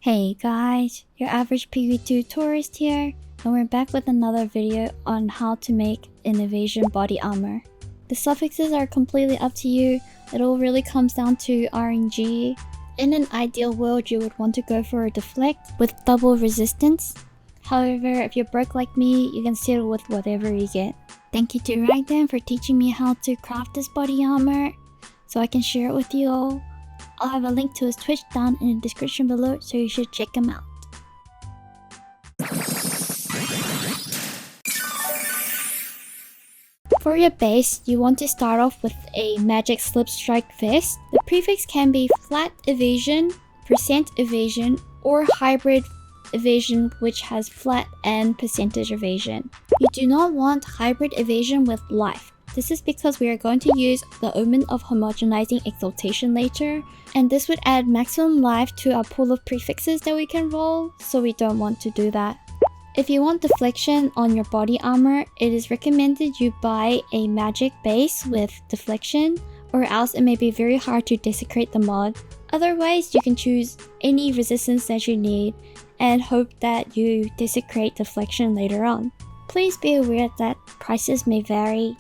Hey guys, your average PV2 tourist here, and we're back with another video on how to make an Evasion body armor. The suffixes are completely up to you, it all really comes down to RNG. In an ideal world, you would want to go for a deflect with double resistance. However, if you're broke like me, you can settle with whatever you get. Thank you to Ragdan for teaching me how to craft this body armor, so I can share it with you all. I'll have a link to his Twitch down in the description below, so you should check him out. For your base, you want to start off with a magic slip strike vest. The prefix can be flat evasion, percent evasion, or hybrid evasion, which has flat and percentage evasion. You do not want hybrid evasion with life. This is because we are going to use the omen of homogenizing exaltation later, and this would add maximum life to our pool of prefixes that we can roll, so we don't want to do that. If you want deflection on your body armor, it is recommended you buy a magic base with deflection, or else it may be very hard to desecrate the mod. Otherwise, you can choose any resistance that you need and hope that you desecrate deflection later on. Please be aware that prices may vary,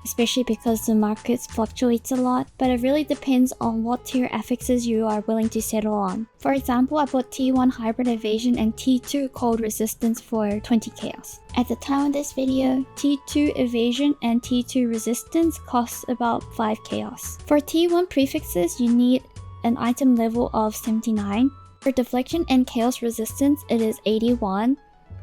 especially because the market fluctuates a lot, but it really depends on what tier affixes you are willing to settle on. For example, I bought T1 Hybrid Evasion and T2 Cold Resistance for 20 Chaos. At the time of this video, T2 Evasion and T2 Resistance costs about 5 Chaos. For T1 prefixes, you need an item level of 79. For Deflection and Chaos Resistance, it is 81,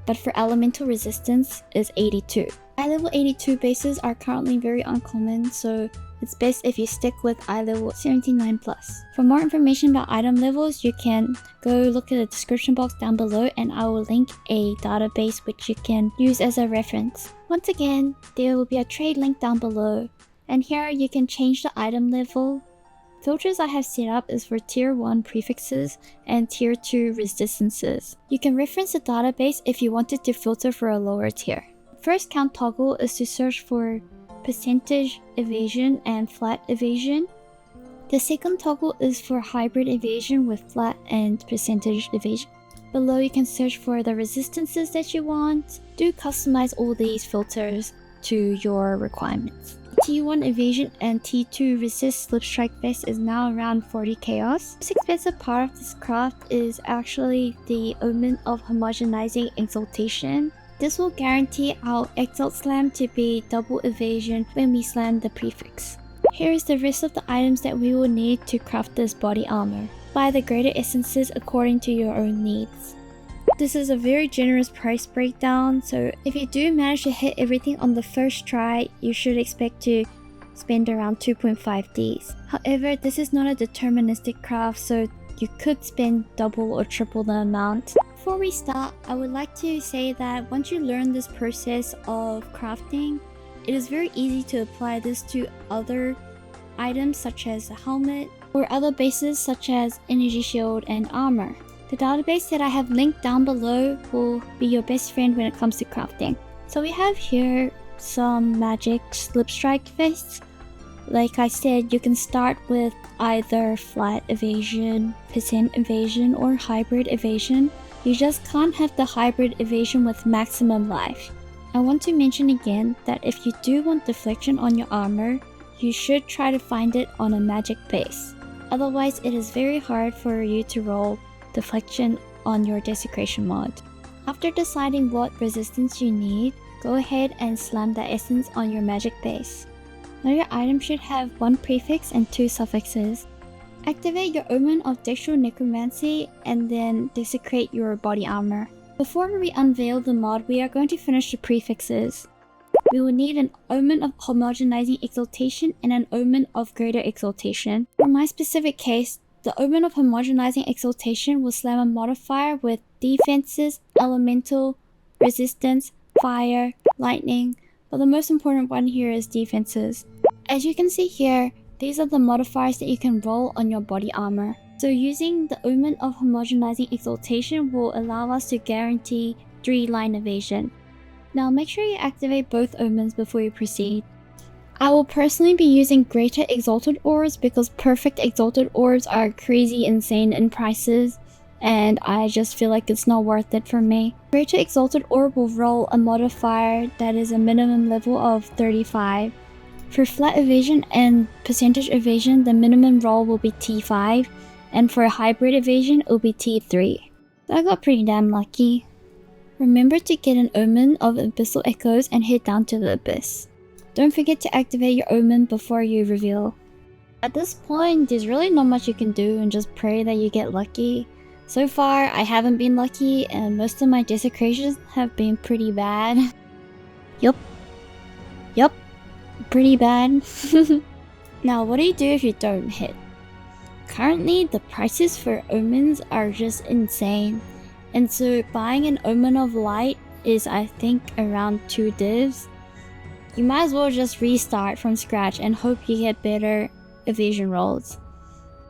but for Elemental Resistance, is 82. Eye level 82 bases are currently very uncommon, so it's best if you stick with eye level 79+. For more information about item levels, you can go look at the description box down below, and I will link a database which you can use as a reference. Once again, there will be a trade link down below, and here you can change the item level. Filters I have set up is for tier 1 prefixes and tier 2 resistances. You can reference the database if you wanted to filter for a lower tier. First count toggle is to search for percentage evasion and flat evasion. The second toggle is for hybrid evasion with flat and percentage evasion. Below you can search for the resistances that you want. Do customize all these filters to your requirements. T1 evasion and T2 resist slip strike vest is now around 40 chaos. The most expensive part of this craft is actually the omen of homogenizing exaltation. This will guarantee our Exile slam to be double evasion when we slam the prefix. Here is the rest of the items that we will need to craft this body armor. Buy the greater essences according to your own needs. This is a very generous price breakdown, so if you do manage to hit everything on the first try, you should expect to spend around 2.5 Ds. However, this is not a deterministic craft, so you could spend double or triple the amount. Before we start, I would like to say that once you learn this process of crafting, it is very easy to apply this to other items such as a helmet or other bases such as energy shield and armor. The database that I have linked down below will be your best friend when it comes to crafting. So we have here some magic slip strike vests. Like I said, you can start with either flat evasion, percent evasion, or hybrid evasion. You just can't have the hybrid evasion with maximum life. I want to mention again that if you do want deflection on your armor, you should try to find it on a magic base. Otherwise, it is very hard for you to roll deflection on your desecration mod. After deciding what resistance you need, go ahead and slam the essence on your magic base. Now your item should have 1 prefix and 2 suffixes. Activate your omen of dextral necromancy and then desecrate your body armor. Before we unveil the mod, we are going to finish the prefixes. We will need an omen of homogenizing exaltation and an omen of greater exaltation. For my specific case, the omen of homogenizing exaltation will slam a modifier with defenses, elemental, resistance, fire, lightning, but the most important one here is defenses. As you can see here, these are the modifiers that you can roll on your body armor. So using the omen of homogenizing exaltation will allow us to guarantee 3-line evasion. Now make sure you activate both omens before you proceed. I will personally be using greater exalted orbs because perfect exalted orbs are crazy insane in prices. and I just feel like it's not worth it for me. Greater Exalted Orb will roll a modifier that is a minimum level of 35. For flat evasion and percentage evasion, the minimum roll will be T5, and for hybrid evasion, it will be T3. So I got pretty damn lucky. Remember to get an omen of Abyssal Echoes and head down to the abyss. Don't forget to activate your omen before you reveal. At this point, there's really not much you can do and just pray that you get lucky. So far, I haven't been lucky and most of my desecrations have been pretty bad. Yup. Pretty bad. Now, what do you do if you don't hit? Currently, the prices for omens are just insane. And so buying an omen of light is, I think, around 2 divs. You might as well just restart from scratch and hope you get better evasion rolls.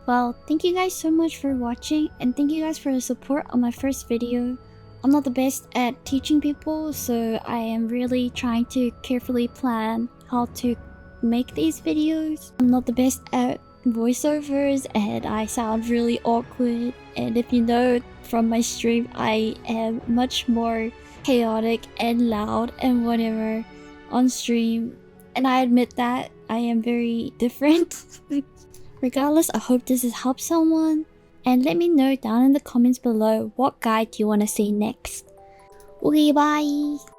Well, thank you guys so much for watching, and thank you guys for the support on my first video. I'm not the best at teaching people, so I am really trying to carefully plan how to make these videos. I'm not the best at voiceovers and I sound really awkward, and if you know from my stream, I am much more chaotic and loud and whatever on stream, and I admit that I am very different. Regardless, I hope this has helped someone, and let me know down in the comments below what guide you want to see next. Okay, bye!